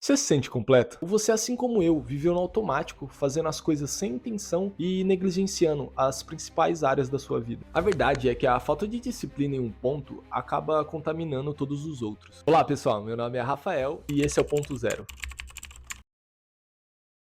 Você se sente completo? Ou você, assim como eu, viveu no automático, fazendo as coisas sem intenção e negligenciando as principais áreas da sua vida? A verdade é que a falta de disciplina em um ponto acaba contaminando todos os outros. Olá pessoal, meu nome é Rafael e esse é o Ponto Zero.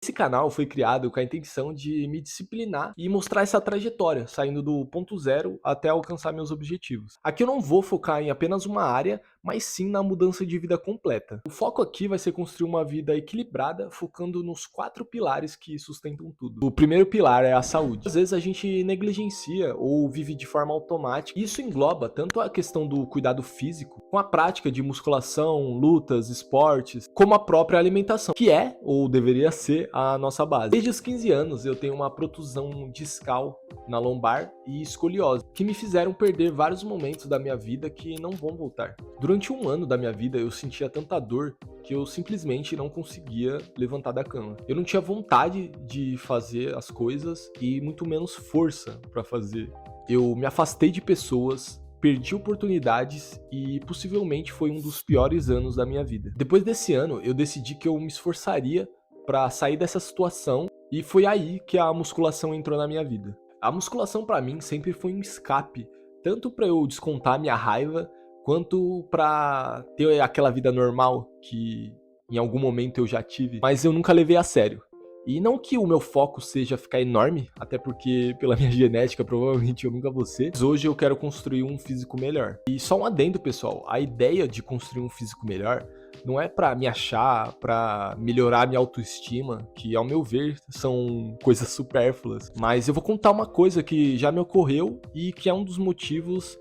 Esse canal foi criado com a intenção de me disciplinar e mostrar essa trajetória, saindo do ponto zero até alcançar meus objetivos. Aqui eu não vou focar em apenas uma área, mas sim na mudança de vida completa. O foco aqui vai ser construir uma vida equilibrada, focando nos 4 pilares que sustentam tudo. O primeiro pilar é a saúde. Às vezes a gente negligencia ou vive de forma automática. Isso engloba tanto a questão do cuidado físico, com a prática de musculação, lutas, esportes, como a própria alimentação, que é, ou deveria ser, a nossa base. Desde os 15 anos eu tenho uma protusão discal na lombar e escoliose, que me fizeram perder vários momentos da minha vida que não vão voltar. Durante um ano da minha vida eu sentia tanta dor que eu simplesmente não conseguia levantar da cama. Eu não tinha vontade de fazer as coisas e muito menos força para fazer. Eu me afastei de pessoas, perdi oportunidades e possivelmente foi um dos piores anos da minha vida. Depois desse ano, eu decidi que eu me esforçaria para sair dessa situação e foi aí que a musculação entrou na minha vida. A musculação para mim sempre foi um escape, tanto para eu descontar minha raiva, quanto para ter aquela vida normal que em algum momento eu já tive, mas eu nunca levei a sério. E não que o meu foco seja ficar enorme, até porque pela minha genética provavelmente eu nunca vou ser, mas hoje eu quero construir um físico melhor. E só um adendo, pessoal, a ideia de construir um físico melhor não é pra me achar, pra melhorar minha autoestima, que ao meu ver são coisas supérfluas, mas eu vou contar uma coisa que já me ocorreu e que é um dos motivos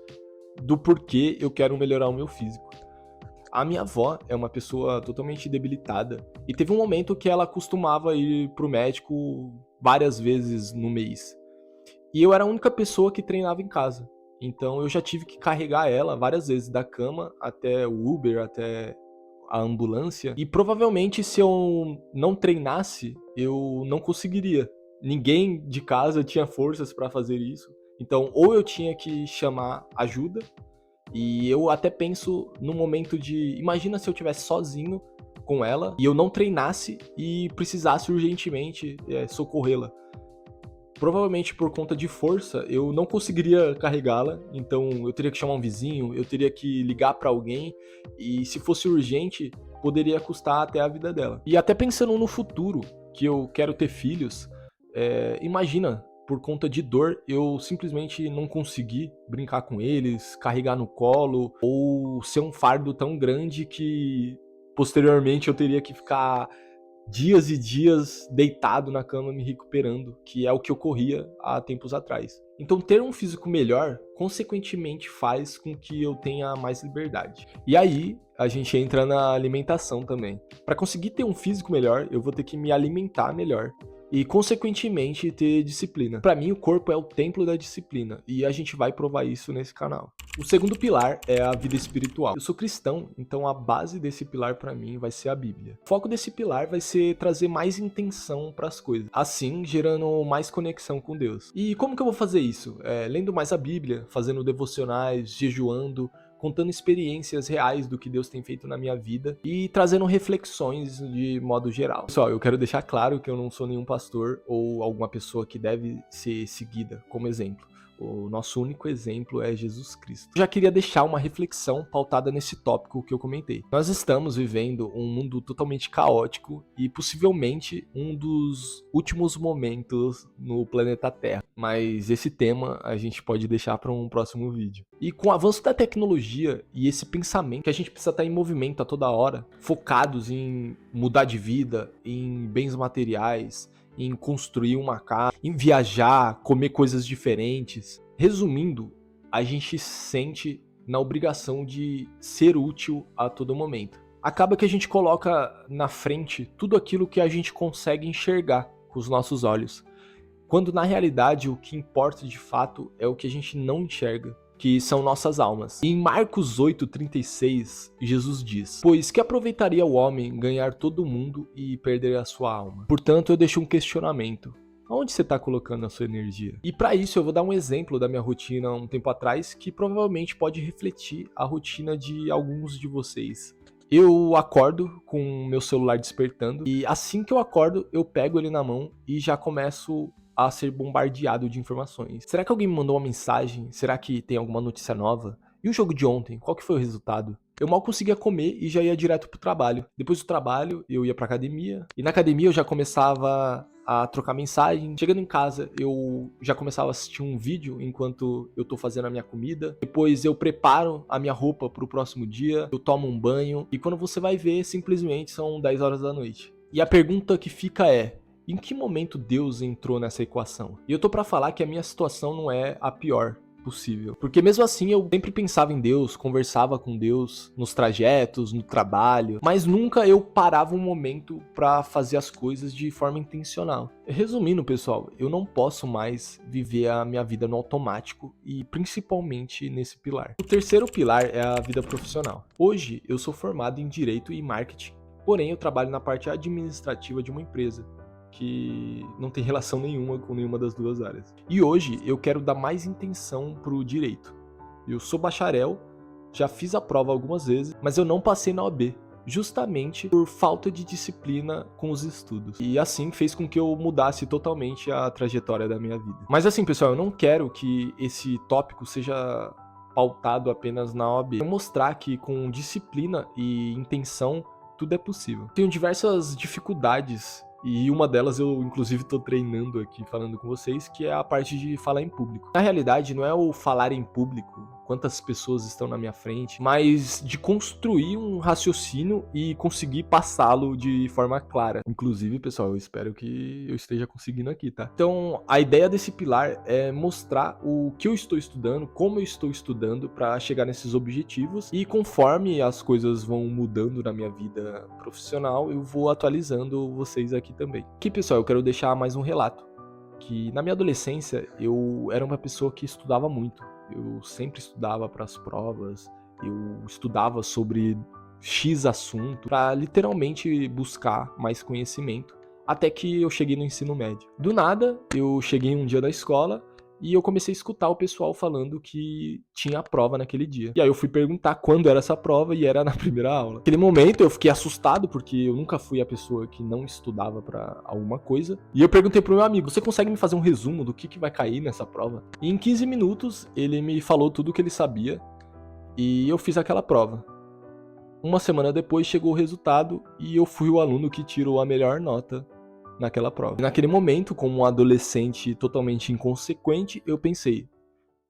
do porquê eu quero melhorar o meu físico. A minha avó é uma pessoa totalmente debilitada e teve um momento que ela costumava ir pro médico várias vezes no mês. E eu era a única pessoa que treinava em casa. Então eu já tive que carregar ela várias vezes da cama até o Uber, até a ambulância. E provavelmente se eu não treinasse, eu não conseguiria. Ninguém de casa tinha forças para fazer isso. Então ou eu tinha que chamar ajuda, e eu até penso no momento de, imagina se eu tivesse sozinho com ela e eu não treinasse e precisasse urgentemente socorrê-la. Provavelmente por conta de força, eu não conseguiria carregá-la, então eu teria que chamar um vizinho, eu teria que ligar pra alguém, e se fosse urgente, poderia custar até a vida dela. E até pensando no futuro, que eu quero ter filhos, imagina, por conta de dor, eu simplesmente não conseguir brincar com eles, carregar no colo, ou ser um fardo tão grande que posteriormente eu teria que ficar dias e dias deitado na cama me recuperando, que é o que ocorria há tempos atrás. Então ter um físico melhor, consequentemente faz com que eu tenha mais liberdade. E aí a gente entra na alimentação também. Para conseguir ter um físico melhor, eu vou ter que me alimentar melhor e consequentemente ter disciplina. Para mim o corpo é o templo da disciplina e a gente vai provar isso nesse canal. O segundo pilar é a vida espiritual. Eu sou cristão, então a base desse pilar para mim vai ser a Bíblia. O foco desse pilar vai ser trazer mais intenção para as coisas, assim gerando mais conexão com Deus. E como que eu vou fazer isso? Lendo mais a Bíblia, fazendo devocionais, jejuando, contando experiências reais do que Deus tem feito na minha vida e trazendo reflexões de modo geral. Pessoal, eu quero deixar claro que eu não sou nenhum pastor ou alguma pessoa que deve ser seguida como exemplo. O nosso único exemplo é Jesus Cristo. Já queria deixar uma reflexão pautada nesse tópico que eu comentei. Nós estamos vivendo um mundo totalmente caótico e possivelmente um dos últimos momentos no planeta Terra. Mas esse tema a gente pode deixar para um próximo vídeo. E com o avanço da tecnologia e esse pensamento que a gente precisa estar em movimento a toda hora, focados em mudar de vida, em bens materiais, em construir uma casa, em viajar, comer coisas diferentes. Resumindo, a gente se sente na obrigação de ser útil a todo momento. Acaba que a gente coloca na frente tudo aquilo que a gente consegue enxergar com os nossos olhos, quando na realidade o que importa de fato é o que a gente não enxerga, que são nossas almas. E em Marcos 8,36, Jesus diz: "Pois que aproveitaria o homem ganhar todo o mundo e perder a sua alma?" Portanto, eu deixo um questionamento. Onde você está colocando a sua energia? E para isso eu vou dar um exemplo da minha rotina um tempo atrás que provavelmente pode refletir a rotina de alguns de vocês. Eu acordo com o meu celular despertando e assim que eu acordo, eu pego ele na mão e já começo a ser bombardeado de informações. Será que alguém me mandou uma mensagem? Será que tem alguma notícia nova? E o jogo de ontem? Qual que foi o resultado? Eu mal conseguia comer e já ia direto pro trabalho. Depois do trabalho, eu ia pra academia. E na academia eu já começava a trocar mensagem. Chegando em casa, eu já começava a assistir um vídeo enquanto eu tô fazendo a minha comida. Depois eu preparo a minha roupa pro próximo dia. Eu tomo um banho. E quando você vai ver, simplesmente são 10 horas da noite. E a pergunta que fica é: em que momento Deus entrou nessa equação? E eu tô pra falar que a minha situação não é a pior possível. Porque mesmo assim eu sempre pensava em Deus, conversava com Deus nos trajetos, no trabalho, mas nunca eu parava um momento pra fazer as coisas de forma intencional. Resumindo, pessoal, eu não posso mais viver a minha vida no automático e principalmente nesse pilar. O terceiro pilar é a vida profissional. Hoje eu sou formado em Direito e Marketing, porém eu trabalho na parte administrativa de uma empresa que não tem relação nenhuma com nenhuma das duas áreas. E hoje eu quero dar mais intenção pro direito. Eu sou bacharel, já fiz a prova algumas vezes, mas eu não passei na OAB, justamente por falta de disciplina com os estudos. E assim fez com que eu mudasse totalmente a trajetória da minha vida. Mas assim, pessoal, eu não quero que esse tópico seja pautado apenas na OAB. Eu quero mostrar que com disciplina e intenção tudo é possível. Tenho diversas dificuldades e uma delas eu, inclusive, tô treinando aqui falando com vocês, que é a parte de falar em público. Na realidade, não é o falar em público, quantas pessoas estão na minha frente, mas de construir um raciocínio e conseguir passá-lo de forma clara. Inclusive, pessoal, eu espero que eu esteja conseguindo aqui, tá? Então, a ideia desse pilar é mostrar o que eu estou estudando, como eu estou estudando para chegar nesses objetivos e conforme as coisas vão mudando na minha vida profissional, eu vou atualizando vocês aqui também. Aqui, pessoal, eu quero deixar mais um relato, que na minha adolescência eu era uma pessoa que estudava muito. Eu sempre estudava para as provas, eu estudava sobre X assunto para literalmente buscar mais conhecimento, até que eu cheguei no ensino médio. Do nada, eu cheguei um dia da escola e eu comecei a escutar o pessoal falando que tinha prova naquele dia. E aí eu fui perguntar quando era essa prova e era na primeira aula. Naquele momento eu fiquei assustado porque eu nunca fui a pessoa que não estudava pra alguma coisa. E eu perguntei pro meu amigo: você consegue me fazer um resumo do que vai cair nessa prova? E em 15 minutos ele me falou tudo o que ele sabia e eu fiz aquela prova. Uma semana depois chegou o resultado e eu fui o aluno que tirou a melhor nota naquela prova. E naquele momento, como um adolescente totalmente inconsequente, eu pensei: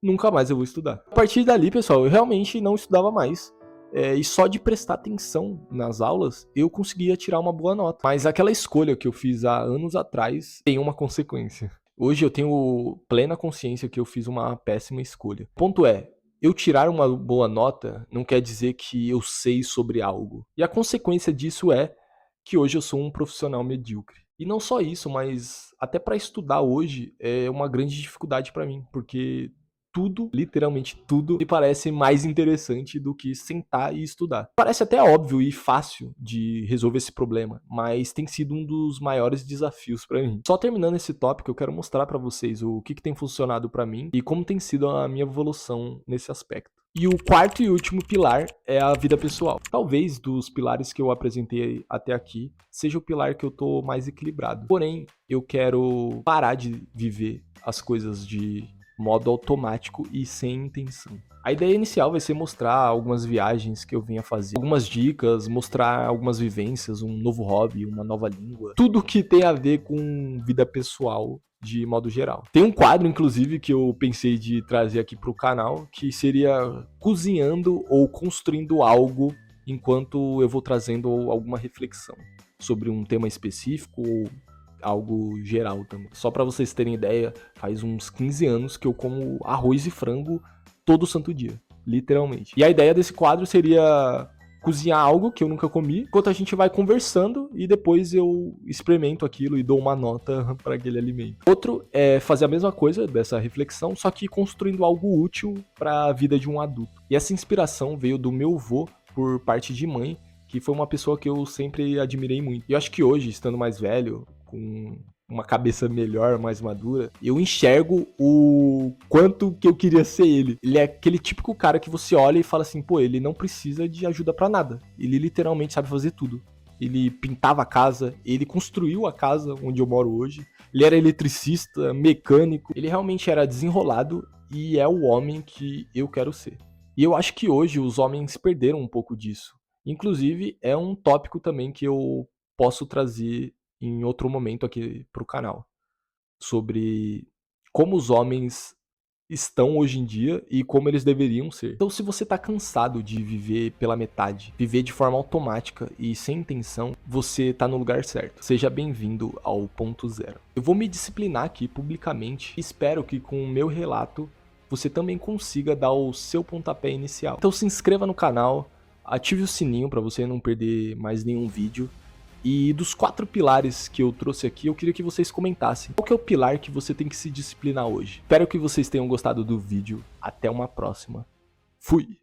nunca mais eu vou estudar. A partir dali, pessoal, eu realmente não estudava mais. E só de prestar atenção nas aulas, eu conseguia tirar uma boa nota. Mas aquela escolha que eu fiz há anos atrás tem uma consequência. Hoje eu tenho plena consciência que eu fiz uma péssima escolha. O ponto é, eu tirar uma boa nota não quer dizer que eu sei sobre algo. E a consequência disso é que hoje eu sou um profissional medíocre. E não só isso, mas até para estudar hoje é uma grande dificuldade para mim, porque tudo, literalmente tudo, me parece mais interessante do que sentar e estudar. Parece até óbvio e fácil de resolver esse problema, mas tem sido um dos maiores desafios para mim. Só terminando esse tópico, eu quero mostrar para vocês o que tem funcionado para mim e como tem sido a minha evolução nesse aspecto. E o quarto e último pilar é a vida pessoal. Talvez dos pilares que eu apresentei até aqui, seja o pilar que eu tô mais equilibrado. Porém, eu quero parar de viver as coisas de modo automático e sem intenção. A ideia inicial vai ser mostrar algumas viagens que eu venho a fazer, algumas dicas, mostrar algumas vivências, um novo hobby, uma nova língua, tudo que tem a ver com vida pessoal de modo geral. Tem um quadro, inclusive, que eu pensei de trazer aqui pro canal, que seria cozinhando ou construindo algo enquanto eu vou trazendo alguma reflexão sobre um tema específico ou algo geral também. Só pra vocês terem ideia, faz uns 15 anos que eu como arroz e frango todo santo dia, literalmente. E a ideia desse quadro seria cozinhar algo que eu nunca comi, enquanto a gente vai conversando e depois eu experimento aquilo e dou uma nota para aquele alimento. Outro é fazer a mesma coisa dessa reflexão, só que construindo algo útil para a vida de um adulto. E essa inspiração veio do meu avô por parte de mãe, que foi uma pessoa que eu sempre admirei muito. E eu acho que hoje, estando mais velho, com uma cabeça melhor, mais madura, eu enxergo o quanto que eu queria ser ele. Ele é aquele típico cara que você olha e fala assim, pô, ele não precisa de ajuda pra nada. Ele literalmente sabe fazer tudo. Ele pintava a casa, ele construiu a casa onde eu moro hoje. Ele era eletricista, mecânico. Ele realmente era desenrolado e é o homem que eu quero ser. E eu acho que hoje os homens perderam um pouco disso. Inclusive, é um tópico também que eu posso trazer em outro momento aqui pro canal, sobre como os homens estão hoje em dia e como eles deveriam ser. Então, se você tá cansado de viver pela metade, viver de forma automática e sem intenção, você tá no lugar certo. Seja bem-vindo ao ponto zero. Eu vou me disciplinar aqui publicamente e espero que com o meu relato você também consiga dar o seu pontapé inicial. Então se inscreva no canal, ative o sininho para você não perder mais nenhum vídeo. E dos 4 pilares que eu trouxe aqui, eu queria que vocês comentassem. Qual que é o pilar que você tem que se disciplinar hoje? Espero que vocês tenham gostado do vídeo. Até uma próxima. Fui!